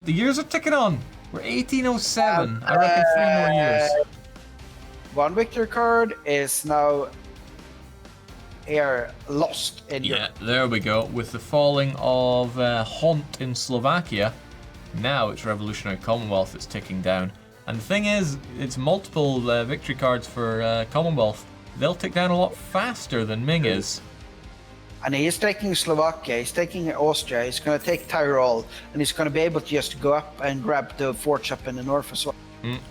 The years are ticking on. We're 1807. I reckon 3 more years. One victory card is now here lost in Europe. Yeah, there we go. With the falling of Hont in Slovakia, now it's Revolutionary Commonwealth that's ticking down. And the thing is, it's multiple victory cards for Commonwealth. They'll tick down a lot faster than Ming is. And he's taking Slovakia, he's taking Austria, he's going to take Tyrol, and he's going to be able to just go up and grab the forts up in the north as well.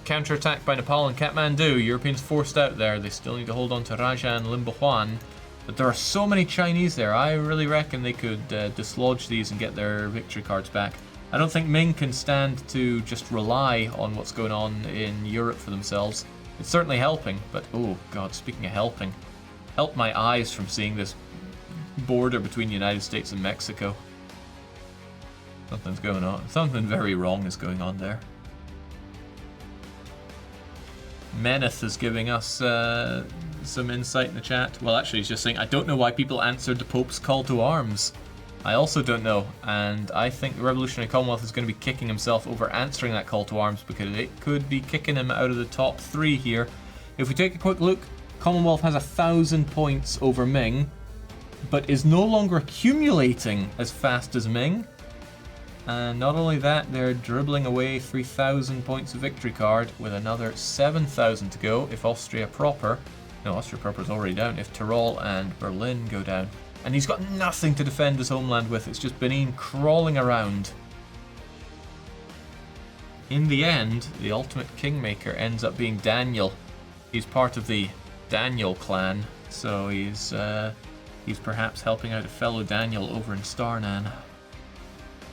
Counter-attack by Nepal and Kathmandu. Europeans forced out there. They still need to hold on to Raja and Limbahuan. But there are so many Chinese there. I really reckon they could dislodge these and get their victory cards back. I don't think Ming can stand to just rely on what's going on in Europe for themselves. It's certainly helping, but oh god, speaking of helping, help my eyes from seeing this border between the United States and Mexico. Something's going on. Something very wrong is going on there. Meneth is giving us some insight in the chat. Well, actually, he's just saying, I don't know why people answered the Pope's call to arms. I also don't know, and I think the Revolutionary Commonwealth is going to be kicking himself over answering that call to arms because it could be kicking him out of the top 3 here. If we take a quick look, Commonwealth has 1,000 points over Ming, but is no longer accumulating as fast as Ming. And not only that, they're dribbling away 3,000 points of victory card with another 7,000 to go if Austria proper. No, Austria proper is already down. If Tyrol and Berlin go down. And he's got nothing to defend his homeland with. It's just Benin crawling around. In the end, the ultimate kingmaker ends up being Daniel. He's part of the Daniel clan, so he's perhaps helping out a fellow Daniel over in Starnan.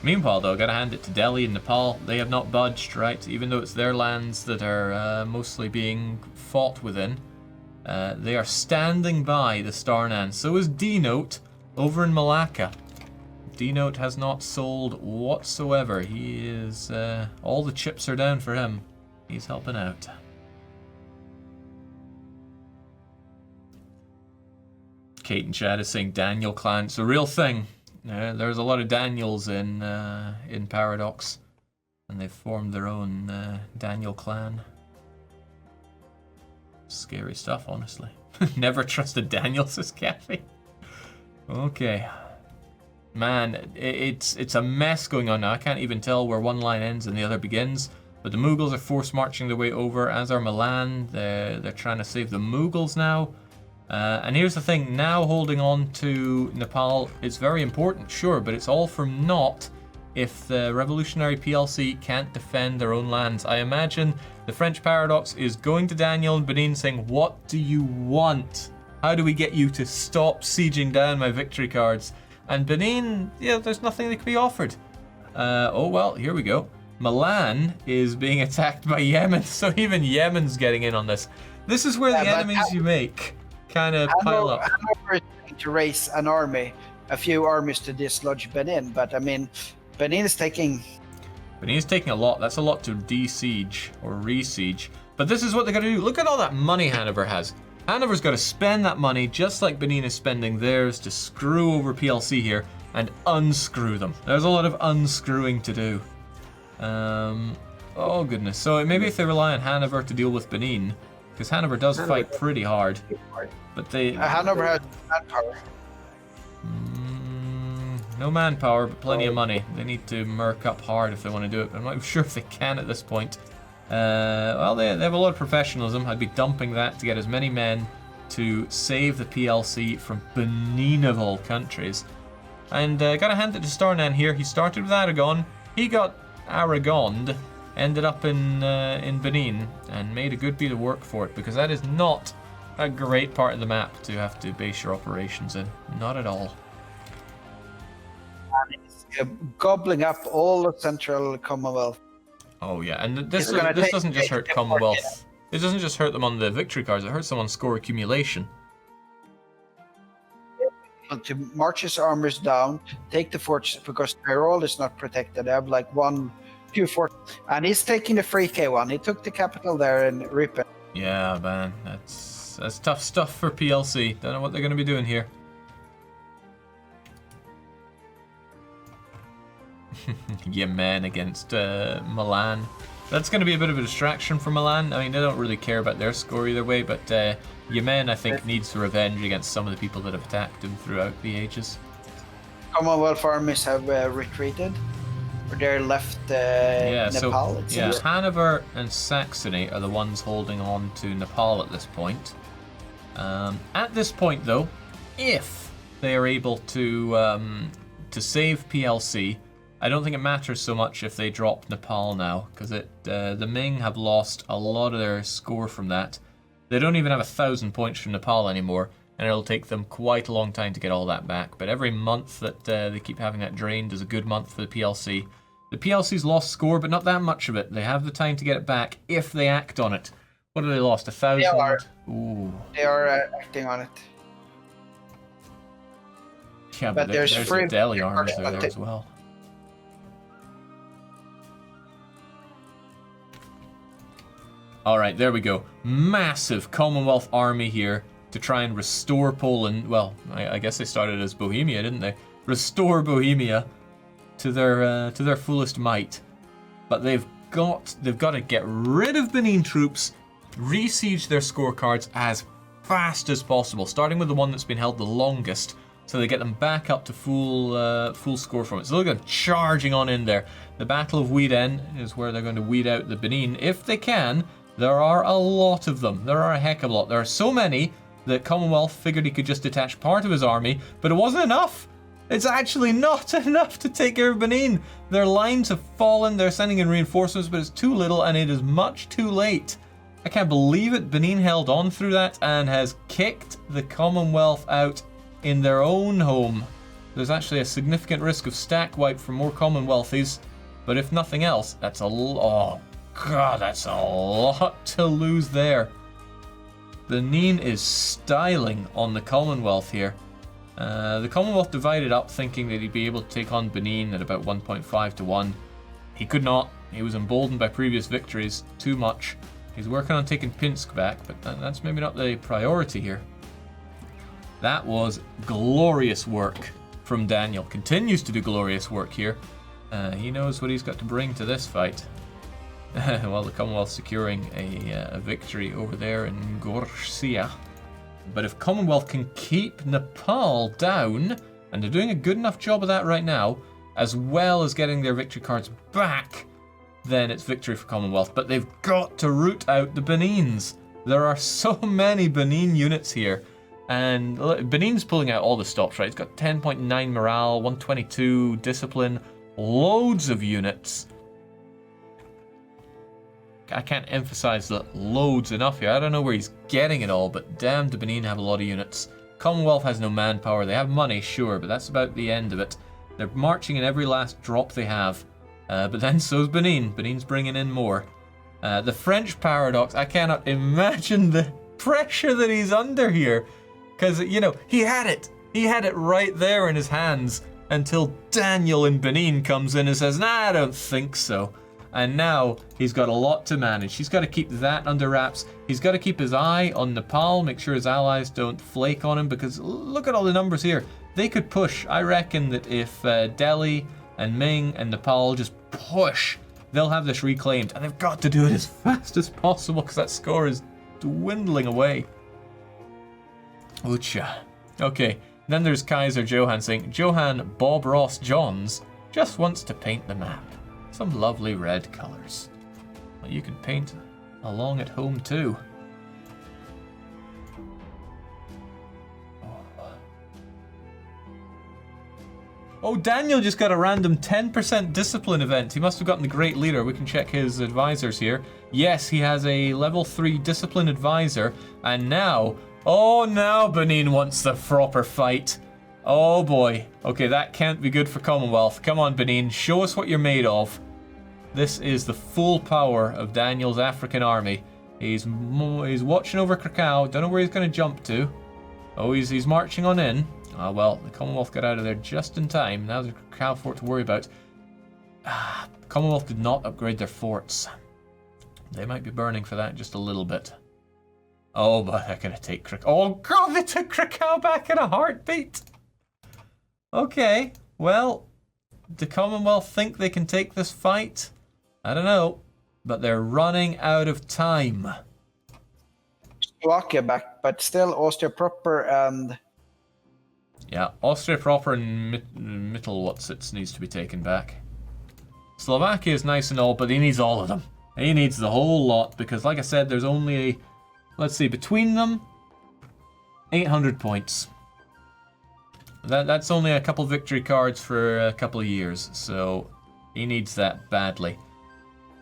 Meanwhile, though, gotta hand it to Delhi and Nepal. They have not budged, right? Even though it's their lands that are mostly being fought within. They are standing by the Starnan. So is D-Note over in Malacca. D-Note has not sold whatsoever. He is... all the chips are down for him. He's helping out. Kate in chat is saying Daniel clan. It's a real thing. There's a lot of Daniels in Paradox. And they've formed their own Daniel clan. Scary stuff, honestly. Never trusted Daniel, says Kathy. Okay. Man, it's a mess going on now. I can't even tell where one line ends and the other begins. But the Mughals are force marching their way over, as are Milan. They're trying to save the Mughals now. And here's the thing, now holding on to Nepal is very important, sure, but it's all for naught if the revolutionary PLC can't defend their own lands. I imagine the French Paradox is going to Daniel and Benin saying, what do you want? How do we get you to stop sieging down my victory cards? And Benin, yeah, there's nothing that can be offered. Oh well, here we go. Milan is being attacked by Yemen, so even Yemen's getting in on this. This is where the enemies you make kind of pile up. Hanover is trying to raise an army, a few armies to dislodge Benin, but I mean, Benin is taking a lot. That's a lot to de-siege or re-siege. But this is what they got to do. Look at all that money Hanover has. Hanover's got to spend that money just like Benin is spending theirs to screw over PLC here and unscrew them. There's a lot of unscrewing to do. Oh goodness. So maybe if they rely on Hanover to deal with Benin, because Hanover does fight pretty hard, but they... Hanover has manpower. No manpower, but plenty of money. They need to murk up hard if they want to do it, but I'm not sure if they can at this point. Well, they have a lot of professionalism. I'd be dumping that to get as many men to save the PLC from Benin of all countries. And gotta hand it to Starnan here. He started with Aragon. He got Aragoned, ended up in Benin, and made a good bit of work for it, because that is not a great part of the map to have to base your operations in. Not at all. And it's gobbling up all the central Commonwealth. Oh yeah, and this doesn't just hurt Commonwealth. It doesn't just hurt them on the victory cards, it hurts them on score accumulation. To march his armies down, take the forts, because Tyrol is not protected. They have like few forts. And he's taking the free K1. He took the capital there in Ripon. Yeah, man, that's tough stuff for PLC. Don't know what they're going to be doing here. Yemen against Milan. That's going to be a bit of a distraction for Milan. I mean, they don't really care about their score either way, but Yemen, I think, needs revenge against some of the people that have attacked him throughout the ages. Commonwealth armies have retreated. Or they're left Nepal. Hanover and Saxony are the ones holding on to Nepal at this point. At this point, though, if they are able to save PLC, I don't think it matters so much if they drop Nepal now, because the Ming have lost a lot of their score from that. They don't even have 1,000 points from Nepal anymore, and it'll take them quite a long time to get all that back. But every month that they keep having that drained is a good month for the PLC. The PLC's lost score, but not that much of it. They have the time to get it back if they act on it. What have they lost? 1,000? Ooh. They are acting on it. Yeah, but there's a Delhi arms there as well. Alright, there we go. Massive Commonwealth army here to try and restore Poland. Well, I guess they started as Bohemia, didn't they? Restore Bohemia to their fullest might. But they've got to get rid of Benin troops, re-siege their scorecards as fast as possible, starting with the one that's been held the longest, so they get them back up to full score from it. So they're going charging on in there. The Battle of Weeden is where they're going to weed out the Benin, if they can. There are a lot of them. There are a heck of a lot. There are so many that Commonwealth figured he could just detach part of his army, but it wasn't enough. It's actually not enough to take care of Benin. Their lines have fallen. They're sending in reinforcements, but it's too little, and it is much too late. I can't believe it. Benin held on through that and has kicked the Commonwealth out in their own home. There's actually a significant risk of stack wipe for more Commonwealthies, but if nothing else, that's oh god, that's a lot to lose there. Benin is styling on the Commonwealth here. The Commonwealth divided up, thinking that he'd be able to take on Benin at about 1.5 to 1. He could not. He was emboldened by previous victories too much. He's working on taking Pinsk back, but that's maybe not the priority here. That was glorious work from Daniel. Continues to do glorious work here. He knows what he's got to bring to this fight. Well, the Commonwealth securing a victory over there in Gorsia. But if Commonwealth can keep Nepal down, and they're doing a good enough job of that right now, as well as getting their victory cards back, then it's victory for Commonwealth. But they've got to root out the Benins. There are so many Benin units here. And Benin's pulling out all the stops, right? It's got 10.9 morale, 122 discipline, loads of units. I can't emphasize that loads enough here. I don't know where he's getting it all, but damn, do Benin have a lot of units. Commonwealth has no manpower. They have money, sure, but that's about the end of it. They're marching in every last drop they have. But then so's Benin. Benin's bringing in more. The French paradox, I cannot imagine the pressure that he's under here. Because, you know, he had it. He had it right there in his hands until Daniel in Benin comes in and says, nah, I don't think so. And now he's got a lot to manage. He's got to keep that under wraps. He's got to keep his eye on Nepal, make sure his allies don't flake on him, because look at all the numbers here. They could push. I reckon that if Delhi and Ming and Nepal just push, they'll have this reclaimed. And they've got to do it as fast as possible because that score is dwindling away. Ucha. Okay, then there's Kaiser Johann saying, Johann Bob Ross Johns just wants to paint the map. Some lovely red colours. Well, you can paint along at home too. Oh, Daniel just got a random 10% discipline event. He must have gotten the Great Leader. We can check his advisors here. Yes, he has a level 3 discipline advisor. And now, oh, now Benin wants the proper fight. Oh boy. Okay, that can't be good for Commonwealth. Come on, Benin, show us what you're made of. This is the full power of Daniel's African army. He's watching over Krakow. Don't know where he's going to jump to. Oh, he's marching on in. Ah, well, the Commonwealth got out of there just in time. Now there's Krakow fort to worry about. The Commonwealth did not upgrade their forts. They might be burning for that just a little bit. Oh, but they're going to take Krakow. Oh, God, they took Krakow back in a heartbeat. Okay, well, the Commonwealth think they can take this fight? I don't know, but they're running out of time. Slovakia back, but still Austria proper and... Yeah, Austria proper and Mittelwatz needs to be taken back. Slovakia is nice and all, but he needs all of them. He needs the whole lot, because like I said, there's only, let's see, between them, 800 points. That's only a couple victory cards for a couple of years, so he needs that badly.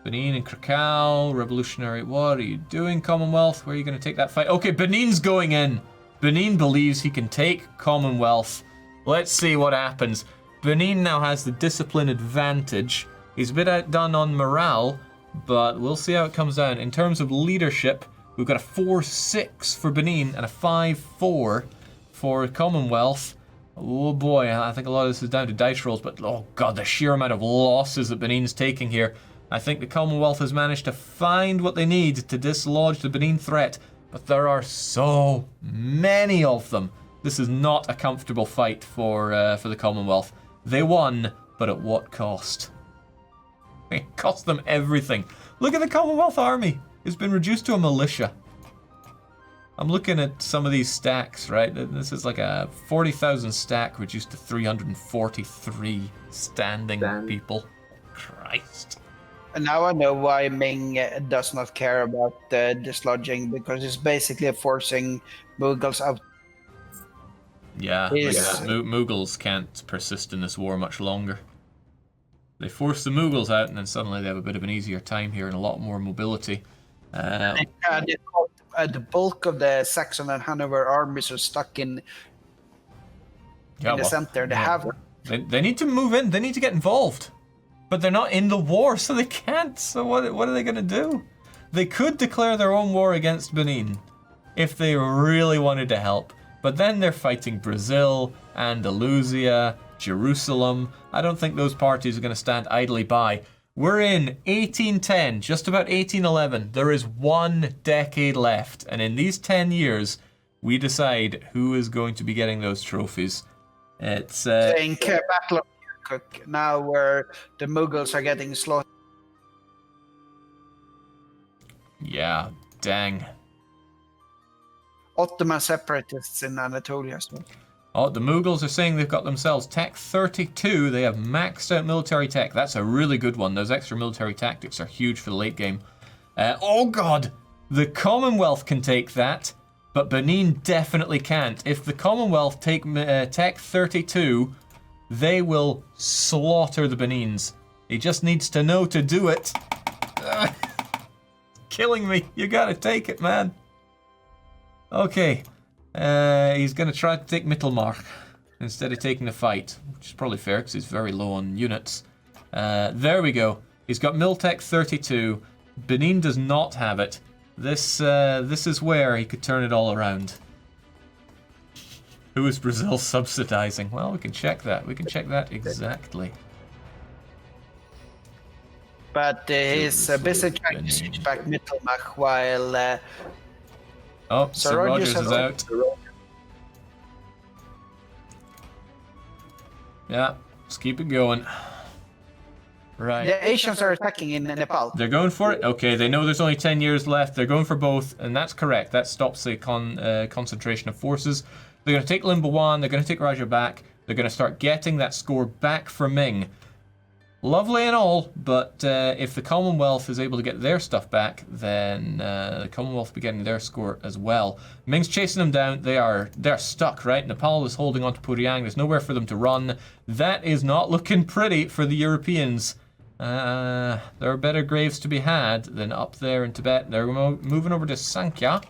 Benin and Krakow, Revolutionary, what are you doing, Commonwealth? Where are you going to take that fight? Okay, Benin's going in. Benin believes he can take Commonwealth. Let's see what happens. Benin now has the discipline advantage. He's a bit outdone on morale, but we'll see how it comes down. In terms of leadership, we've got a 4-6 for Benin and a 5-4 for Commonwealth. Oh boy, I think a lot of this is down to dice rolls, but oh god, the sheer amount of losses that Benin's taking here. I think the Commonwealth has managed to find what they need to dislodge the Benin threat, but there are so many of them. This is not a comfortable fight for the Commonwealth. They won, but at what cost? It cost them everything. Look at the Commonwealth army. It's been reduced to a militia. I'm looking at some of these stacks, right? This is like a 40,000 stack reduced to 343 standing people. Christ. And now I know why Ming does not care about dislodging, because it's basically forcing Mughals out. Yeah, Mughals can't persist in this war much longer. They force the Mughals out, and then suddenly they have a bit of an easier time here and a lot more mobility. The bulk of the Saxon and Hanover armies are stuck in the center. They need to move in. They need to get involved. But they're not in the war, so they can't. So what are they going to do? They could declare their own war against Benin if they really wanted to help. But then they're fighting Brazil, Andalusia, Jerusalem. I don't think those parties are going to stand idly by. We're in 1810, just about 1811. There is 1 decade left. And in these 10 years, we decide who is going to be getting those trophies. It's... Think Battle of Kirkuk, now where the Mughals are getting slaughtered. Yeah, dang. Ottoman separatists in Anatolia as well. Oh, the Mughals are saying they've got themselves Tech 32. They have maxed out military tech. That's a really good one. Those extra military tactics are huge for the late game. Oh god! The Commonwealth can take that, but Benin definitely can't. If the Commonwealth take Tech 32, they will slaughter the Benins. He just needs to know to do it. Killing me. You gotta take it, man. Okay. He's going to try to take Mittelmark instead of taking the fight, which is probably fair because he's very low on units. There we go. He's got Miltech 32. Benin does not have it. This is where he could turn it all around. Who is Brazil subsidizing? Well, we can check that. We can check that exactly. But he's busy trying to switch back Mittelmark while... Oh, Sir Rogers is out. Yeah, let's keep it going. Right. The Asians are attacking in Nepal. They're going for it? Okay, they know there's only 10 years left. They're going for both, and that's correct. That stops the concentration of forces. They're going to take Limbawan. They're going to take Raja back. They're going to start getting that score back for Ming. Lovely and all, but if the Commonwealth is able to get their stuff back, then the Commonwealth will be getting their score as well. Ming's chasing them down. They're stuck, right? Nepal is holding on to Puriang. There's nowhere for them to run. That is not looking pretty for the Europeans. There are better graves to be had than up there in Tibet. They're moving over to Sankhya.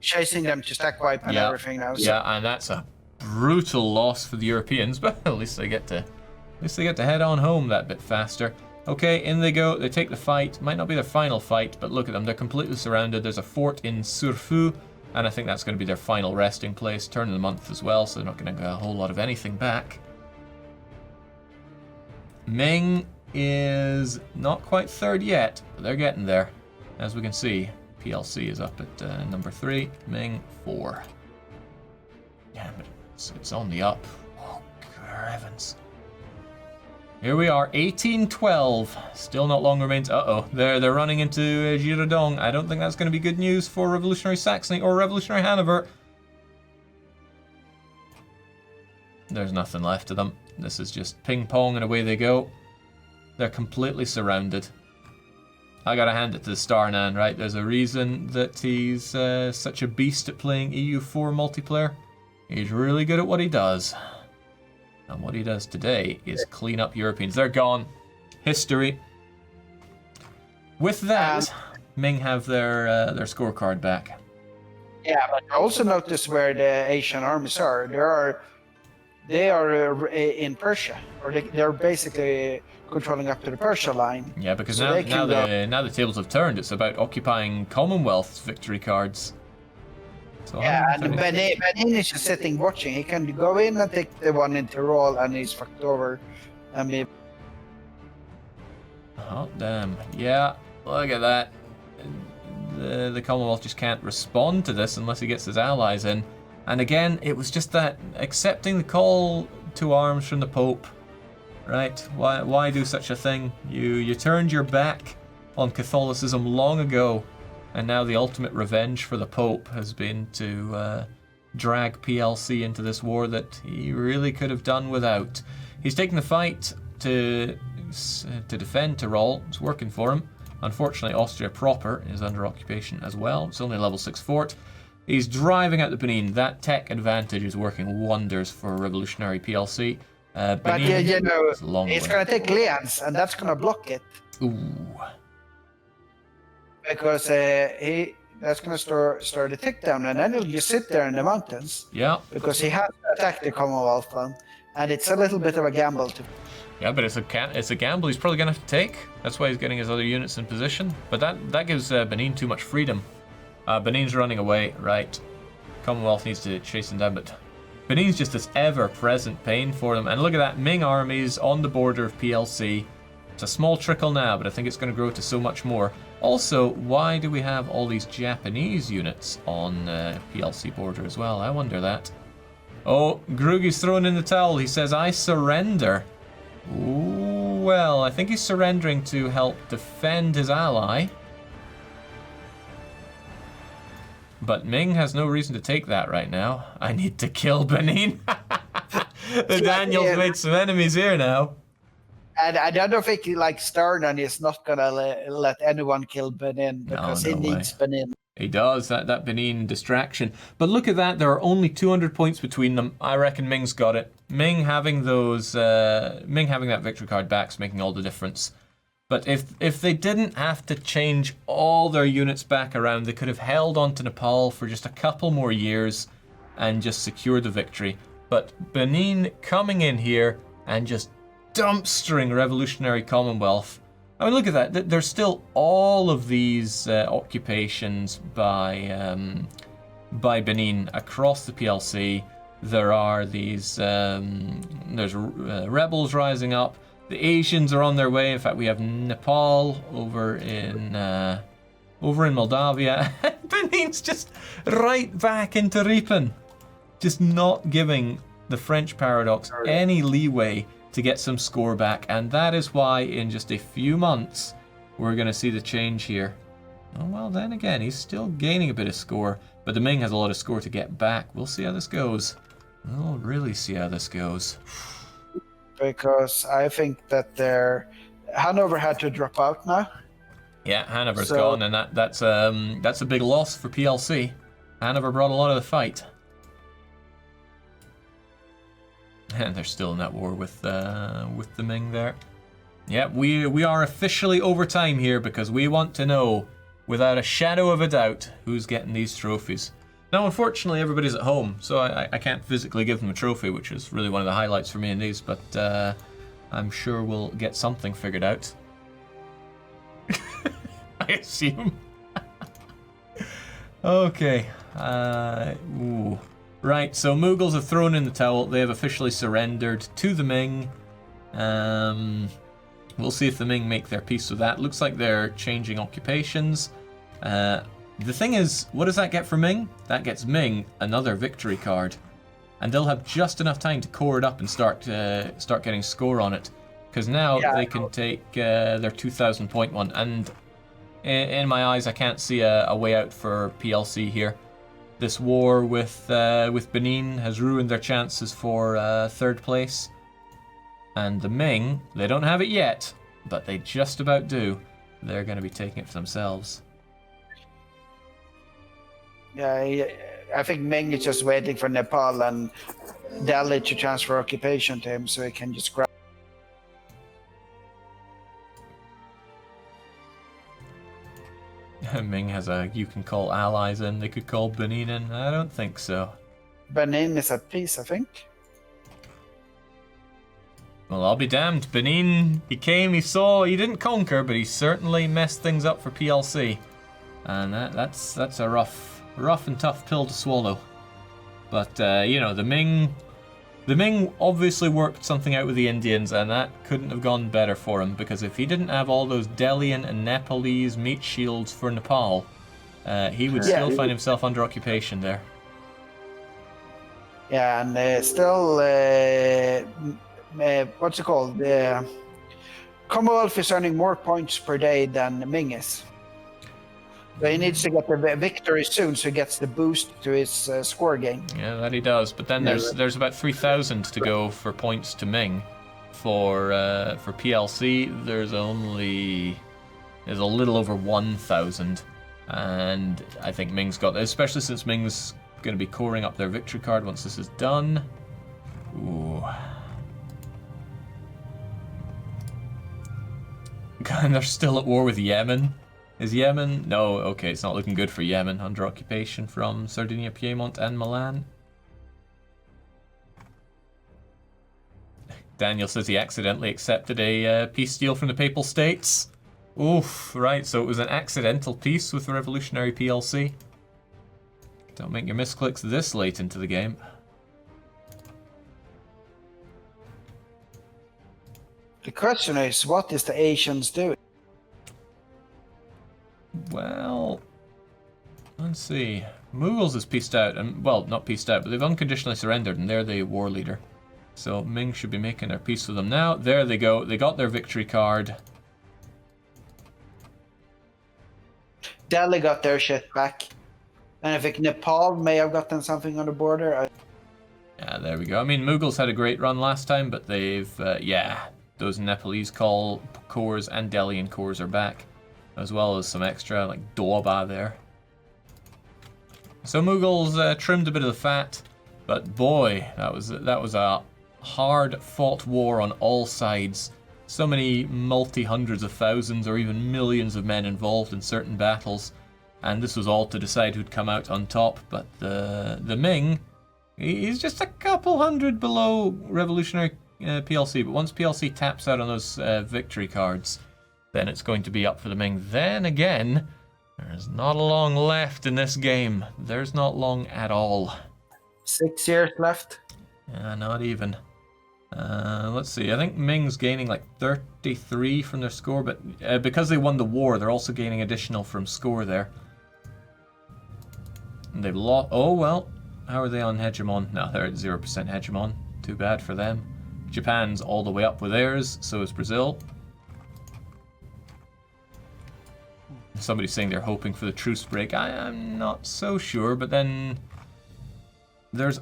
Chasing them to stack wipe and everything now. So. Yeah, and that's a brutal loss for the Europeans, but at least they get to head on home that bit faster. Okay, in they go. They take the fight. Might not be their final fight, but look at them. They're completely surrounded. There's a fort in Surfu, and I think that's going to be their final resting place. Turn of the month as well, so they're not going to get a whole lot of anything back. Ming is not quite third yet, but they're getting there. As we can see, PLC is up at number 3, Ming 4. Yeah, but it's on the up. Oh, heavens. Here we are, 1812. Still not long remains. Uh-oh, they're running into Girardon. I don't think that's going to be good news for Revolutionary Saxony or Revolutionary Hanover. There's nothing left of them. This is just ping pong and away they go. They're completely surrounded. I gotta hand it to the Starnan, right? There's a reason that he's such a beast at playing EU4 multiplayer. He's really good at what he does. And what he does today is clean up Europeans. They're gone. History. With that, Ming have their scorecard back. Yeah, but also notice where the Asian armies are. They are in Persia, or they're basically controlling up to the Persia line. Yeah, because So now the tables have turned. It's about occupying Commonwealth's victory cards. So Yeah, and Benin is just sitting watching. He can go in and take the one in Tyrol, and he's fucked over. I mean, oh damn! Yeah, look at that. The Commonwealth just can't respond to this unless he gets his allies in. And again, it was just that accepting the call to arms from the Pope, right? Why do such a thing? You turned your back on Catholicism long ago, and now the ultimate revenge for the Pope has been to drag PLC into this war that he really could have done without. He's taking the fight to defend Tyrol. It's working for him. Unfortunately, Austria proper is under occupation as well. It's only a level 6 fort. He's driving out the Benin. That tech advantage is working wonders for revolutionary PLC. but Benin you know, is a long it's way. gonna take Lians, and that's gonna block it Ooh. because that's gonna start the tick down, and then he'll just sit there in the mountains Yeah. because he has to attack the Commonwealth one, and it's a little bit of a gamble to. Yeah, but it's a gamble he's probably going to have to take. That's why he's getting his other units in position. But that gives Benin too much freedom. Benin's running away, right. Commonwealth needs to chase him down, but Benin's just this ever-present pain for them. And look at that, Ming armies on the border of PLC. It's a small trickle now, but I think it's going to grow to so much more. Also, why do we have all these Japanese units on PLC border as well? I wonder that. Oh, Grugi's thrown in the towel. He says, I surrender. Ooh, well, I think he's surrendering to help defend his ally. But Ming has no reason to take that right now. I need to kill Benin. The Daniel's made some enemies here now. And I don't think like Starnan is not gonna let anyone kill Benin because he needs Benin. He does, that Benin distraction. But look at that, there are only 200 points between them. I reckon Ming's got it. Ming having that victory card back is making all the difference. But if they didn't have to change all their units back around, they could have held on to Nepal for just a couple more years and just secured the victory. But Benin coming in here and just dumpstering Revolutionary Commonwealth. I mean, look at that. There's still all of these occupations by Benin across the PLC. There are these there's rebels rising up. The Asians are on their way. In fact, we have Nepal over in Moldavia. Benin's just right back into Riepen, just not giving the French paradox any leeway to get some score back, and that is why in just a few months we're going to see the change here. Oh, well, then again, he's still gaining a bit of score, but the Ming has a lot of score to get back. We'll see how this goes. We'll really see how this goes. Because I think that Hanover had to drop out now. Yeah, Hanover's gone, and that's a big loss for PLC. Hanover brought a lot of the fight. And they're still in that war with the Ming there. Yeah, we are officially over time here because we want to know, without a shadow of a doubt, who's getting these trophies. Now, unfortunately, everybody's at home, so I can't physically give them a trophy, which is really one of the highlights for me in these, but I'm sure we'll get something figured out. I assume. Okay. Ooh. Right, so Mughals have thrown in the towel. They have officially surrendered to the Ming. We'll see if the Ming make their peace with that. Looks like they're changing occupations. The thing is, what does that get for Ming? That gets Ming another victory card. And they'll have just enough time to core it up and start getting score on it. Because now Yeah, they can take their 2,000 point one. And in my eyes, I can't see a way out for PLC here. This war with Benin has ruined their chances for 3rd place. And the Ming, they don't have it yet, but they just about do. They're going to be taking it for themselves. Yeah, I think Ming is just waiting for Nepal and Delhi to transfer occupation to him so he can just grab. Ming has a you can call allies in, they could call Benin in. I don't think so. Benin is at peace, I think. Well, I'll be damned. Benin, he came, he saw, he didn't conquer, but he certainly messed things up for PLC. And that's a rough and tough pill to swallow. But, you know, the Ming obviously worked something out with the Indians, and that couldn't have gone better for him, because if he didn't have all those Delian and Nepalese meat shields for Nepal, he would still find himself under occupation there. Yeah, and still, what's it called? The Commonwealth is earning more points per day than Ming is. So he needs to get the victory soon, so he gets the boost to his score gain. Yeah, that he does. But then there's about 3,000 to go for points to Ming. For PLC, there's a little over 1,000, and I think Ming's got this, especially since Ming's going to be coring up their victory card once this is done. Ooh. And they're still at war with Yemen. Is Yemen? No, okay, it's not looking good for Yemen. Under occupation from Sardinia, Piedmont, and Milan. Daniel says he accidentally accepted a peace deal from the Papal States. Oof, right, so it was an accidental peace with the Revolutionary PLC. Don't make your misclicks this late into the game. The question is, what is the Asians doing? Well, let's see. Mughals is peaced out, and well, not peaced out, but they've unconditionally surrendered, and they're the war leader. So Ming should be making their peace with them now. There they go. They got their victory card. Delhi got their shit back. And I think Nepal may have gotten something on the border. Yeah, there we go. I mean, Mughals had a great run last time, but they've, yeah, those Nepalese cores and Delian cores are back, as well as some extra, like Doaba there. So Mughals trimmed a bit of the fat, but boy, that was a hard-fought war on all sides. So many multi-hundreds of thousands or even millions of men involved in certain battles, and this was all to decide who'd come out on top. But the Ming, he's just a couple hundred below Revolutionary PLC, but once PLC taps out on those victory cards, then it's going to be up for the Ming. Then again, there's not long left in this game. There's not long at all. 6 years left. Yeah, not even. Let's see, I think Ming's gaining like 33 from their score, but because they won the war, they're also gaining additional from score there. And they've lost. Oh, well, how are they on hegemon? No, they're at 0% hegemon. Too bad for them. Japan's all the way up with theirs, so is Brazil. Somebody's saying they're hoping for the truce break. I'm not so sure, but then there's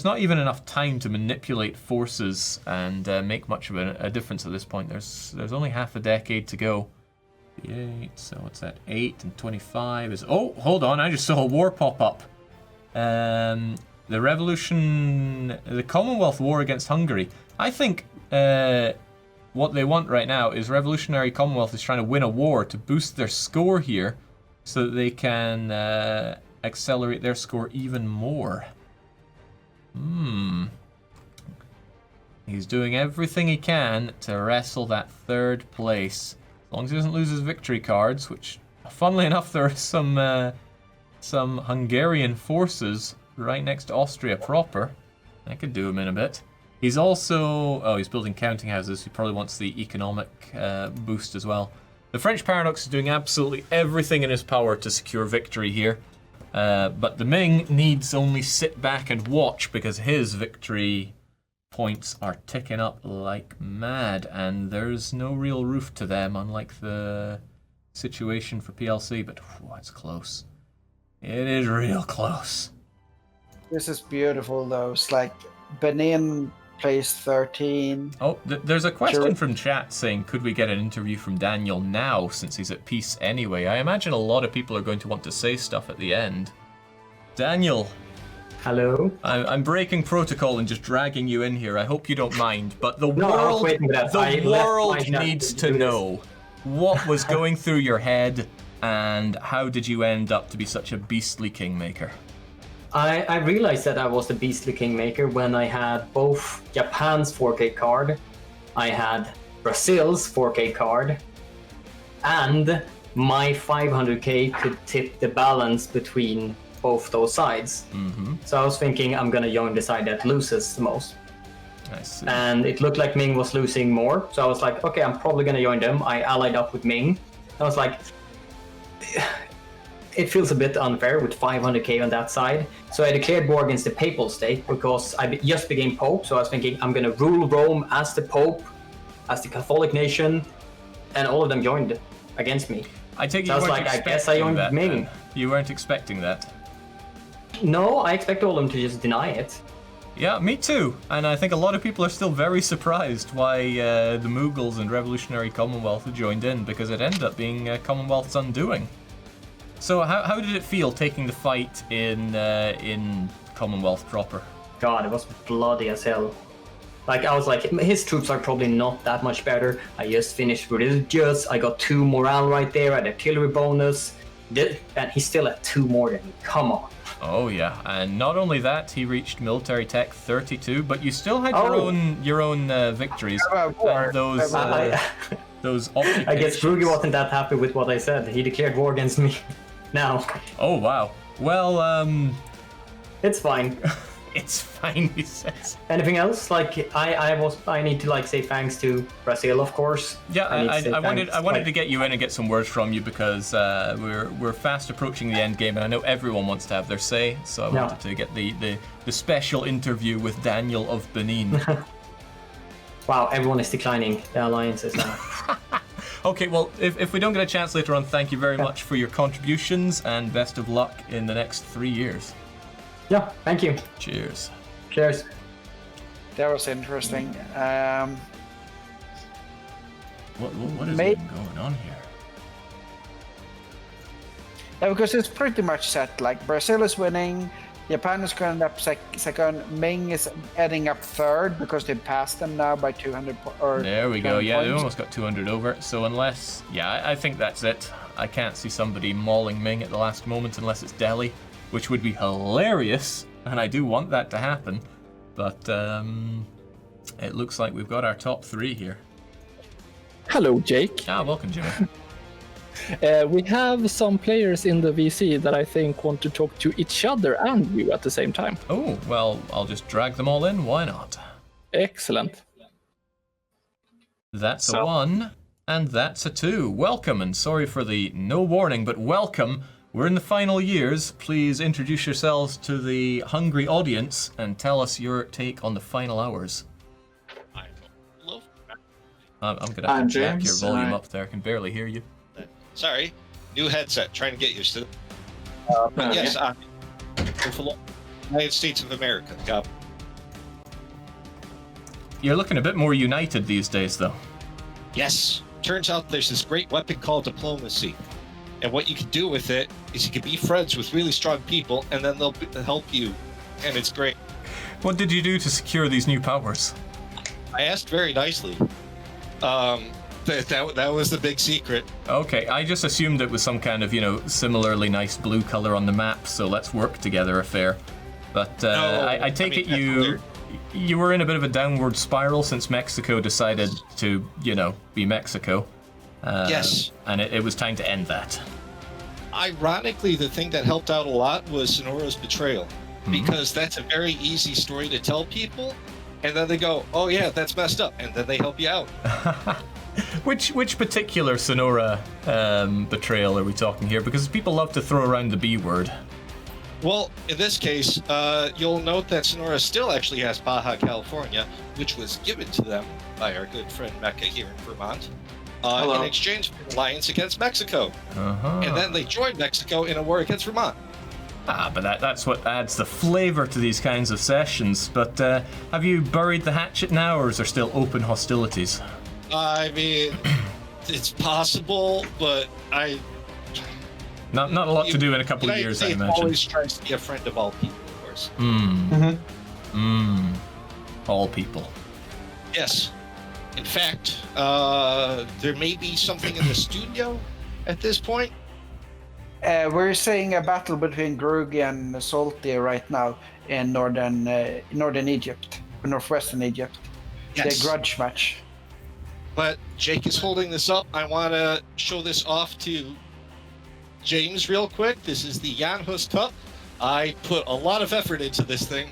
not even enough time to manipulate forces and make much of a difference at this point. There's only half a decade to go. 8, so what's that? 8 and 25 is... Oh, hold on, I just saw a war pop up. The Commonwealth War against Hungary. I think what they want right now is Revolutionary Commonwealth is trying to win a war to boost their score here so that they can accelerate their score even more. He's doing everything he can to wrestle that 3rd place. As long as he doesn't lose his victory cards, which, funnily enough, there are some Hungarian forces right next to Austria proper. I could do him in a bit. He's also... Oh, he's building counting houses. He probably wants the economic boost as well. The French Paradox is doing absolutely everything in his power to secure victory here. But the Ming needs only sit back and watch because his victory points are ticking up like mad, and there's no real roof to them, unlike the situation for PLC, but it's close. It is real close. This is beautiful, though. It's like Benin plays 13. Oh, there's a question from chat saying, could we get an interview from Daniel now, since he's at peace anyway? I imagine a lot of people are going to want to say stuff at the end. Daniel. Hello. I'm breaking protocol and just dragging you in here. I hope you don't mind, but the world needs to know what was going through your head and how did you end up to be such a beastly kingmaker? I realized that I was the beastly kingmaker when I had both Japan's 4K card, I had Brazil's 4K card, and my 500K could tip the balance between both those sides. Mm-hmm. So I was thinking I'm gonna join the side that loses the most. I see. And it looked like Ming was losing more, so I was like, okay, I'm probably gonna join them. I allied up with Ming. I was like, it feels a bit unfair with 500k on that side. So I declared war against the Papal State because I just became Pope. So I was thinking I'm gonna rule Rome as the Pope, as the Catholic nation, and all of them joined against me. I take it so you weren't like, expecting I guess I joined that, Ming. then. You weren't expecting that? No, I expect all of them to just deny it. Yeah, me too. And I think a lot of people are still very surprised why the Mughals and Revolutionary Commonwealth have joined in, because it ended up being Commonwealth's undoing. So how did it feel taking the fight in Commonwealth proper? God, it was bloody as hell. Like, I was like, his troops are probably not that much better. I just finished Religious, I got 2 morale right there, I had artillery bonus, and he's still at 2 more than me, come on. Oh yeah, and not only that, he reached military tech 32, but you still had your own victories. And those occupations. I guess Rugi wasn't that happy with what I said. He declared war against me now. Oh wow. Well, it's fine. It's fine, he says. Anything else? Like I need to like say thanks to Brazil, of course. Yeah, I wanted to get you in and get some words from you because we're fast approaching the end game, and I know everyone wants to have their say. So I wanted to get the special interview with Daniel of Benin. Wow, everyone is declining the alliances now. Okay, well, if we don't get a chance later on, thank you very much for your contributions, and best of luck in the next 3 years. Yeah, thank you. Cheers. Cheers. That was interesting. What is even going on here? Yeah, because it's pretty much set. Like, Brazil is winning, Japan is going up second, Ming is ending up third because they passed them now by 200 or there we go. Yeah, points. they almost got 200 over. So unless, I think that's it. I can't see somebody mauling Ming at the last moment unless it's Delhi, which would be hilarious, and I do want that to happen. But it looks like we've got our top 3 here. Hello, Jake. Welcome, Jimmy. We have some players in the VC that I think want to talk to each other and you at the same time. Oh, well, I'll just drag them all in. Why not? Excellent. That's a 1, and that's a 2. Welcome, and sorry for the no warning, but welcome. We're in the final years. Please introduce yourselves to the hungry audience and tell us your take on the final hours. I'm going to have to jack your volume up there. I can barely hear you. Sorry. New headset. Trying to get used to it. Yes, I'm from the United States of America. You're looking a bit more united these days, though. Yes. Turns out there's this great weapon called diplomacy. And what you can do with it is you can be friends with really strong people, and then they'll help you, and it's great. What did you do to secure these new powers? I asked very nicely. That was the big secret. Okay, I just assumed it was some kind of, similarly nice blue color on the map, so let's work together affair. But No, I take it you were in a bit of a downward spiral since Mexico decided to, be Mexico. Yes. And it was time to end that. Ironically, the thing that helped out a lot was Sonora's betrayal. Because that's a very easy story to tell people, and then they go, oh yeah, that's messed up, and then they help you out. Which particular Sonora betrayal are we talking here? Because people love to throw around the B word. Well, in this case, you'll note that Sonora still actually has Baja California, which was given to them by our good friend Mecca here in Vermont, in exchange for an alliance against Mexico. And then they joined Mexico in a war against Vermont. But that's what adds the flavor to these kinds of sessions. But have you buried the hatchet now, or is there still open hostilities? I mean, it's possible, but Not a lot to do in a couple of years, I imagine. Always tries to be a friend of all people, of course. All people. Yes. In fact, there may be something in the studio at this point. We're seeing a battle between Grugi and Salty right now in northern Egypt, northwestern Egypt. Yes. The grudge match. But Jake is holding this up. I want to show this off to James real quick. This is the Jan Hus Cup. I put a lot of effort into this thing.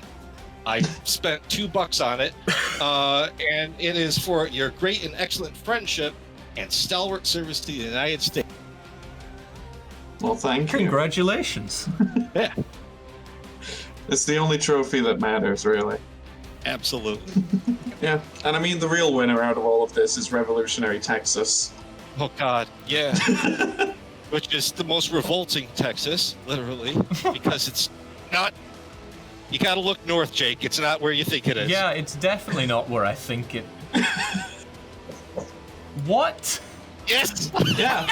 I spent $2 on it. And it is for your great and excellent friendship and stalwart service to the United States. Well, thank you. Congratulations. Yeah. It's the only trophy that matters, really. Absolutely. Yeah, and I mean, the real winner out of all of this is Revolutionary Texas. Oh, God. Yeah. Which is the most revolting Texas, literally, because it's not. You gotta look north, Jake. It's not where you think it is. Yeah, it's definitely not where I think it. What? Yes. Yeah.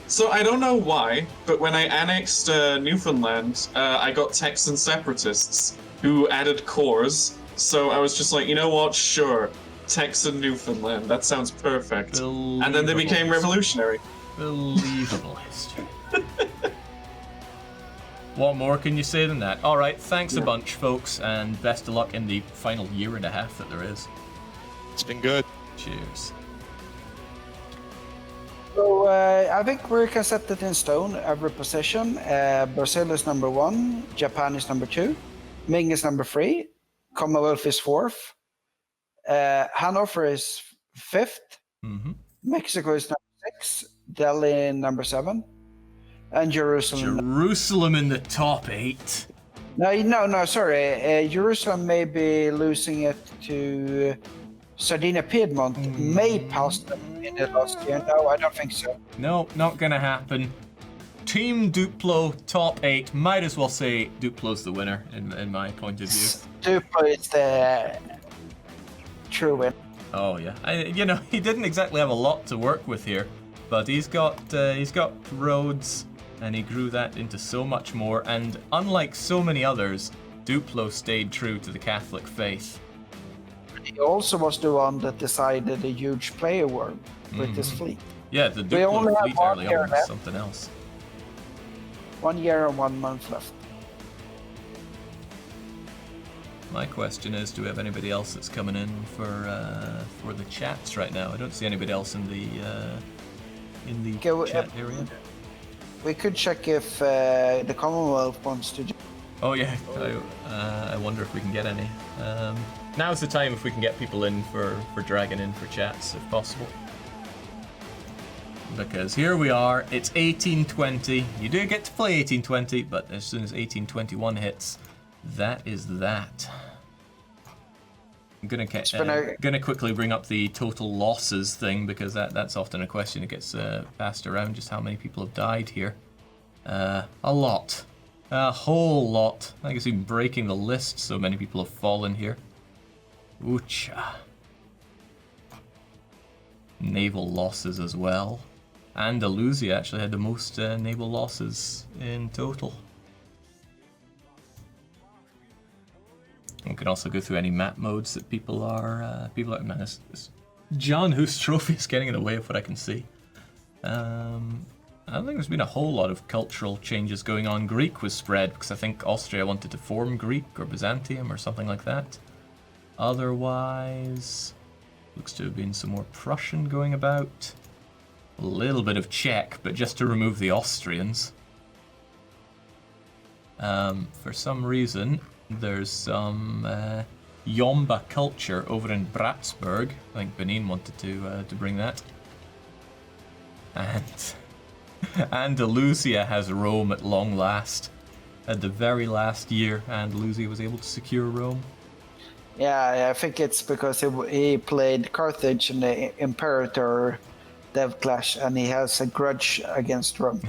So I don't know why, but when I annexed Newfoundland, I got Texan separatists who added cores. So I was just like, you know what? Sure, Texan Newfoundland. That sounds perfect. And then they became revolutionary. Believable history. What more can you say than that? All right, thanks a bunch, folks, and best of luck in the final year and a half that there is. It's been good. Cheers. So I think we can set it in stone, every position. Brazil is number 1, Japan is number 2, Ming is number 3, Commonwealth is 4th, Hanover is 5th, Mexico is number 6, Delhi number 7, and Jerusalem. Jerusalem in the top 8. No, sorry. Jerusalem may be losing it to Sardinia Piedmont. May pass them in the last year. No, I don't think so. No, not gonna happen. Team Duplo top 8. Might as well say Duplo's the winner in my point of view. Duplo is the true win. Oh yeah, he didn't exactly have a lot to work with here, but he's got roads, and he grew that into so much more. And unlike so many others, Duplo stayed true to the Catholic faith. He also was the one that decided a huge player war with his fleet. Yeah, the Duplo fleet early on was something else. 1 year and 1 month left. My question is, do we have anybody else that's coming in for the chats right now? I don't see anybody else in the chat area. We could check if the Commonwealth wants to. Oh yeah, I wonder if we can get any. Now's the time if we can get people in for dragging in for chats, if possible. Because here we are, it's 1820. You do get to play 1820, but as soon as 1821 hits, that is that. I'm gonna quickly bring up the total losses thing, because that's often a question that gets passed around, just how many people have died here. A lot. A whole lot. I think it's even breaking the list, so many people have fallen here. Oocha. Naval losses as well. Andalusia actually had the most naval losses in total. We can also go through any map modes that people are. Man, this John Hus trophy is getting in the way of what I can see. I don't think there's been a whole lot of cultural changes going on. Greek was spread because I think Austria wanted to form Greek or Byzantium or something like that. Otherwise, looks to have been some more Prussian going about. A little bit of Czech, but just to remove the Austrians. For some reason, there's some Yomba culture over in Bratsburg. I think Benin wanted to bring that. And Andalusia has Rome at long last. at the very last year, Andalusia was able to secure Rome. Yeah, I think it's because he played Carthage in the Imperator Dev Clash, and he has a grudge against Rome.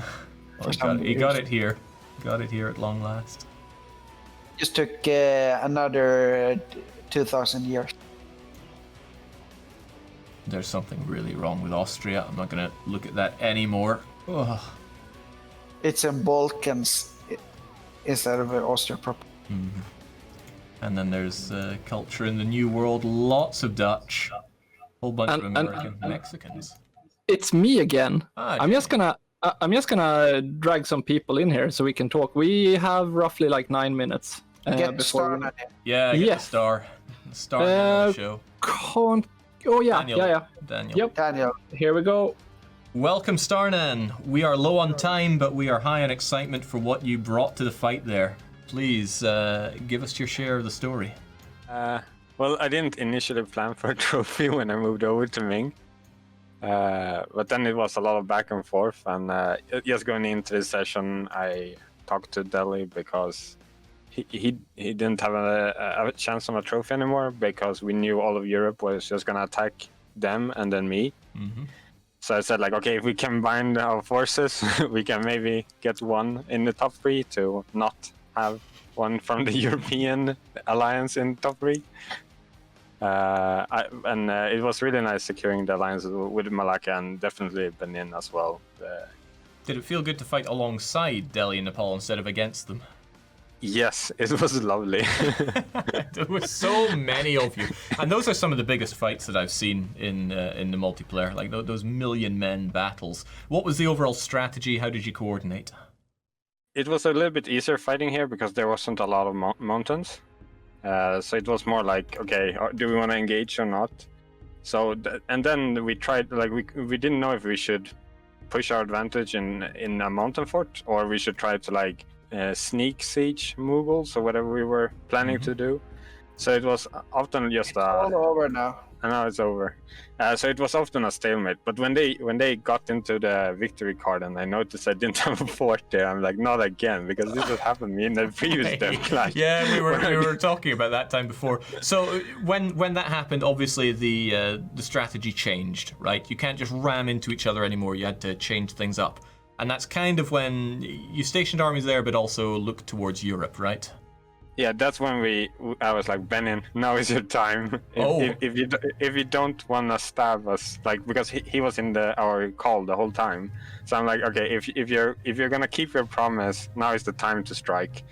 He got it here. Got it here at long last. Just took another 2,000 years. There's something really wrong with Austria. I'm not going to look at that anymore. Ugh. It's in Balkans instead of Austria proper. Mm-hmm. And then there's culture in the New World. Lots of Dutch. Whole bunch of American, Mexicans. It's me again. I'm Jake. just gonna drag some people in here so we can talk. We have roughly like 9 minutes. Get before started. Yeah, get Yeah. the star. The star of the show. Oh yeah, Daniel. yeah. Daniel. Yep. Daniel. Here we go. Welcome, Starnan. We are low on time, but we are high on excitement for what you brought to the fight there. Please give us your share of the story. Well, I didn't initially plan for a trophy when I moved over to Ming. But then it was a lot of back and forth, and just going into this session, I talked to Delhi because he didn't have a chance on a trophy anymore because we knew all of Europe was just gonna attack them and then me. Mm-hmm. So I said like, okay, if we combine our forces, we can maybe get one in the top 3 to not have one from the European alliance in top 3. It was really nice securing the alliance with Malacca and definitely Benin as well. Did it feel good to fight alongside Delhi and Nepal instead of against them? Yes, it was lovely. There were so many of you, and those are some of the biggest fights that I've seen in the multiplayer. Like those million-men battles. What was the overall strategy? How did you coordinate? It was a little bit easier fighting here because there wasn't a lot of mountains. So it was more like, okay, do we want to engage or not? So and then we tried, like we didn't know if we should push our advantage in a mountain fort or we should try to like sneak siege Mughals or whatever we were planning to do. So it was often just It's all over now. and now it's over. So it was often a stalemate. But when they got into the victory card and I noticed I didn't have a fort there, I'm like, not again, because this has happened to me in the previous dev clash. Yeah, we were talking about that time before. So when that happened, obviously the strategy changed, right? You can't just ram into each other anymore. You had to change things up, and that's kind of when you stationed armies there, but also looked towards Europe, right? Yeah, that's when I was like, Benin, now is your time. If you don't want to stab us, like, because he was in our call the whole time, so I'm like, okay, if you're gonna keep your promise, now is the time to strike.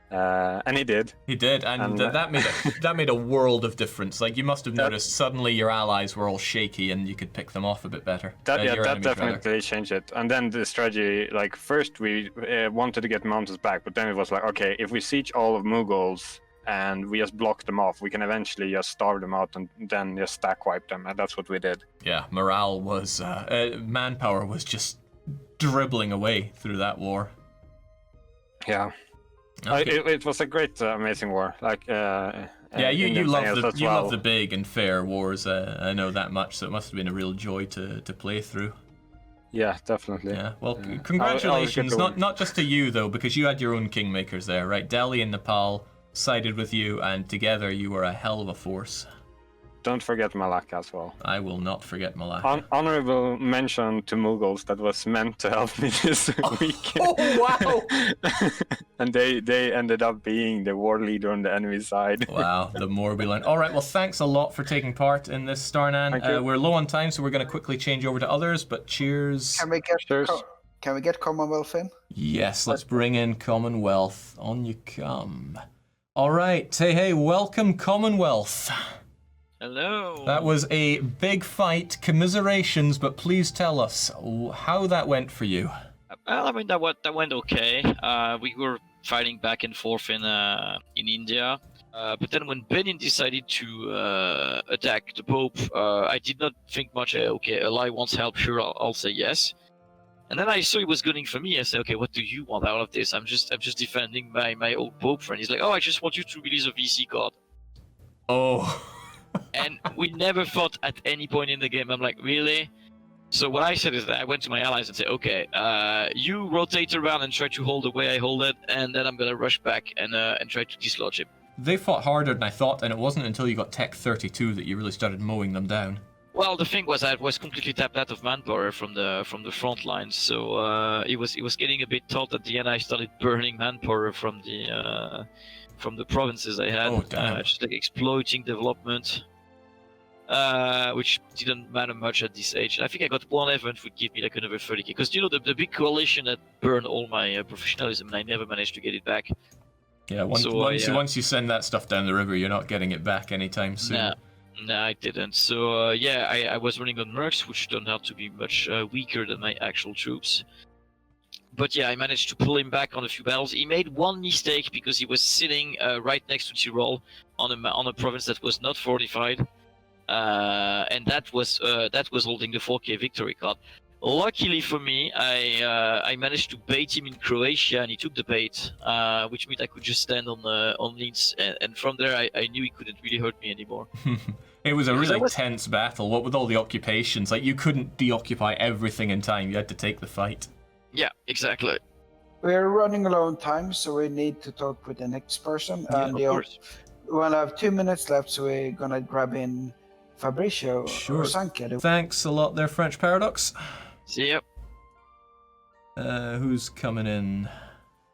And he did. He did, and that made a world of difference. Like, you must have noticed suddenly your allies were all shaky, and you could pick them off a bit better. That Your enemies, definitely rather. changed it. And then the strategy, like, first we wanted to get mountains back, but then it was like, okay, if we siege all of Mughals and we just block them off, we can eventually just starve them out and then just stack wipe them, and that's what we did. Yeah, morale was manpower was just dribbling away through that war. Yeah. Okay. It was a great, amazing war. Like, Yeah, you love well. the big and fair wars. I know that much, so it must have been a real joy to play through. Yeah, definitely. Yeah, well, congratulations, I was not just to you though, because you had your own kingmakers there, right? Delhi and Nepal sided with you, and together you were a hell of a force. Don't forget Malacca as well. I will not forget Malacca. Honorable mention to Mughals that was meant to help me this week. Oh wow! And they ended up being the war leader on the enemy side. Wow, the more we learn. All right, well, thanks a lot for taking part in this, Starnan. Thank you. We're low on time, so we're going to quickly change over to others, but cheers. Can we get Commonwealth in? Yes, let's bring in Commonwealth. On you come. All right, hey, welcome, Commonwealth. Hello. That was a big fight. Commiserations, but please tell us how that went for you. Well, I mean that went okay. We were fighting back and forth in India, but then when Benin decided to attack the Pope, I did not think much. Okay, ally wants help. Sure, I'll say yes. And then I saw he was gunning for me. I said, okay, what do you want out of this? I'm just defending my old Pope friend. He's like, oh, I just want you to release a VC card. Oh. And we never fought at any point in the game. I'm like, really? So what I said is that I went to my allies and said, okay, you rotate around and try to hold the way I hold it, and then I'm gonna rush back and try to dislodge him. They fought harder than I thought, and it wasn't until you got Tech 32 that you really started mowing them down. Well, the thing was, I was completely tapped out of manpower from the front lines, so it was getting a bit tough at the end. I started burning manpower from the provinces I had, just like exploiting development, which didn't matter much at this age. And I think I got one event would give me like another 30k, because the big coalition that burned all my professionalism, and I never managed to get it back. Yeah, once you send that stuff down the river, you're not getting it back anytime soon. No, I didn't. So I was running on mercs, which turned out to be much weaker than my actual troops. But yeah, I managed to pull him back on a few battles. He made one mistake because he was sitting right next to Tyrol on a province that was not fortified, and that was holding the 4K victory card. Luckily for me, I managed to bait him in Croatia, and he took the bait, which meant I could just stand on Linz, and from there I knew he couldn't really hurt me anymore. It was a really tense battle. What with all the occupations, like you couldn't deoccupy everything in time. You had to take the fight. Yeah, exactly. We're running low on time, so we need to talk with the next person. Yeah, And of course. We'll have 2 minutes left, so we're gonna grab in Fabricio or Sanke. Thanks a lot there, French Paradox. See ya. Who's coming in?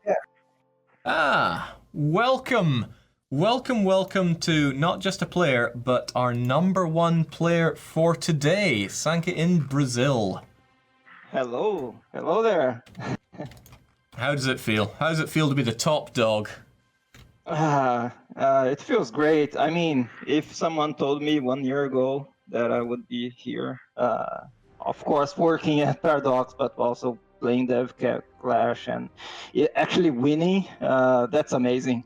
Yeah. Welcome to not just a player, but our #1 player for today, Sanke in Brazil. Hello there. How does it feel? How does it feel to be the top dog? It feels great. I mean, if someone told me 1 year ago that I would be here, of course working at Paradox, but also playing Dev Clash and actually winning, that's amazing.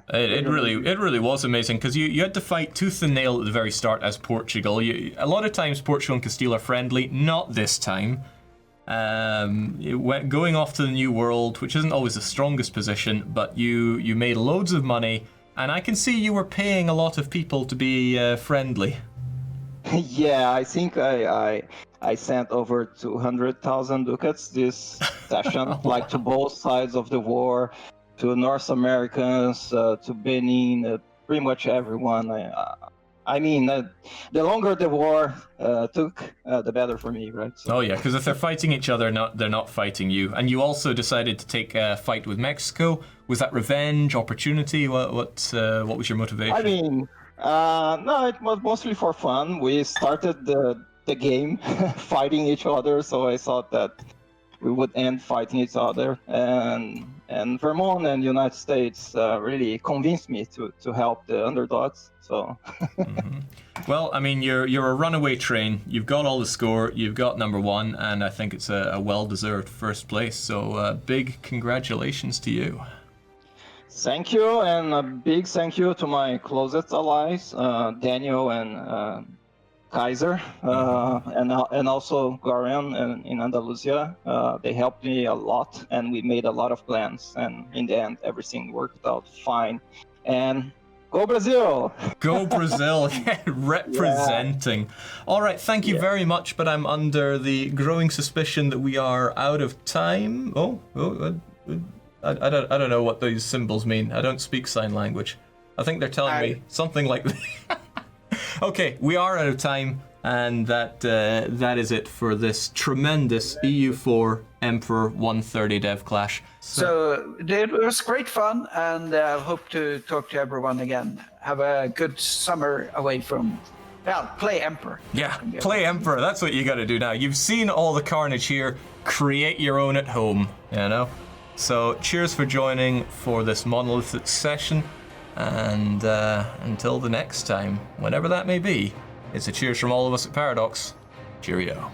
It really was amazing, because you had to fight tooth and nail at the very start as Portugal. A lot of times Portugal and Castile are friendly, not this time. Going off to the New World, which isn't always the strongest position, but you made loads of money, and I can see you were paying a lot of people to be friendly. Yeah, I think I sent over 200,000 ducats this session, like to both sides of the war, to North Americans, to Benin, pretty much everyone. I mean, the longer the war took, the better for me, right? So. Oh yeah, because if they're fighting each other, they're not fighting you. And you also decided to take a fight with Mexico. Was that revenge, opportunity? What was your motivation? I mean, no, it was mostly for fun. We started the game fighting each other, so I thought that we would end fighting each other. And Vermont and United States really convinced me to help the underdogs. So. Mm-hmm. Well, I mean, you're a runaway train. You've got all the score. You've got #1, and I think it's a well-deserved first place. So big congratulations to you. Thank you, and a big thank you to my closest allies, Daniel and Kaiser, and also Gorian in Andalusia. They helped me a lot, and we made a lot of plans, and in the end, everything worked out fine. And go Brazil! Go Brazil, representing. Yeah. All right, thank you very much, but I'm under the growing suspicion that we are out of time. I don't know what those symbols mean. I don't speak sign language. I think they're telling me something like that. Okay, we are out of time, and that is it for this tremendous EU4 Emperor 130 Dev Clash. So it was great fun, and I hope to talk to everyone again. Have a good summer away from... Well, play Emperor. Yeah, play Emperor. That's what you got to do now. You've seen all the carnage here. Create your own at home, you know? So cheers for joining for this monolithic session. And until the next time, whenever that may be, it's a cheers from all of us at Paradox. Cheerio.